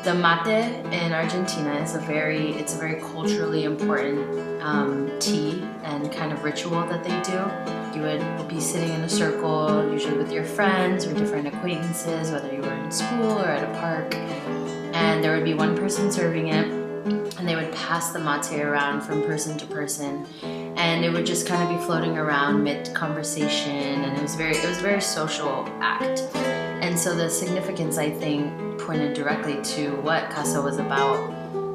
The mate in Argentina is it's a very culturally important tea and kind of ritual that they do. You would be sitting in a circle, usually with your friends or different acquaintances, whether you were in school or at a park, and there would be one person serving it, and they would pass the mate around from person to person, and it would just kind of be floating around mid-conversation, and it was a very social act. And so the significance, I think, pointed directly to what Casa was about.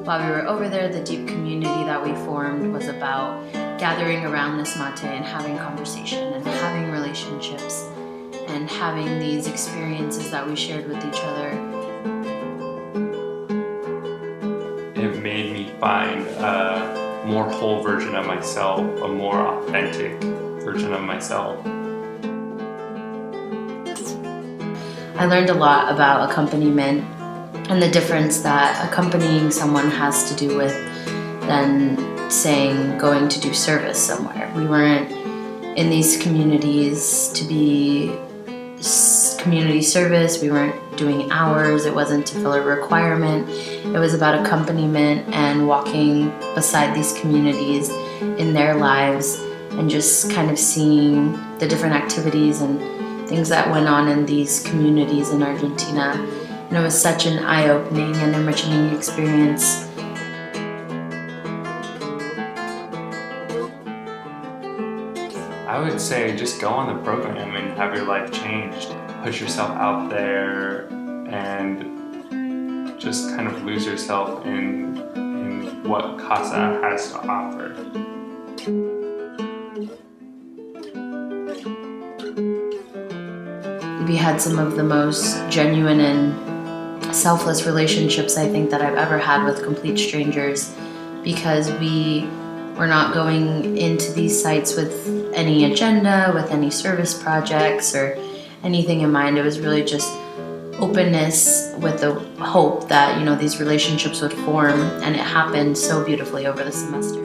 While we were over there, the deep community that we formed was about gathering around this mate and having conversation and having relationships and having these experiences that we shared with each other. It made me find a more whole version of myself, a more authentic version of myself. I learned a lot about accompaniment and the difference that accompanying someone has to do with than saying going to do service somewhere. We weren't in these communities to be community service. We weren't doing hours. It wasn't to fill a requirement. It was about accompaniment and walking beside these communities in their lives and just kind of seeing the different activities and things that went on in these communities in Argentina. And it was such an eye-opening and enriching experience. I would say just go on the program and have your life changed. Put yourself out there and just kind of lose yourself in what Casa has to offer. We had some of the most genuine and selfless relationships I think that I've ever had with complete strangers, because we were not going into these sites with any agenda, with any service projects or anything in mind. It was really just openness with the hope that, these relationships would form, and it happened so beautifully over the semester.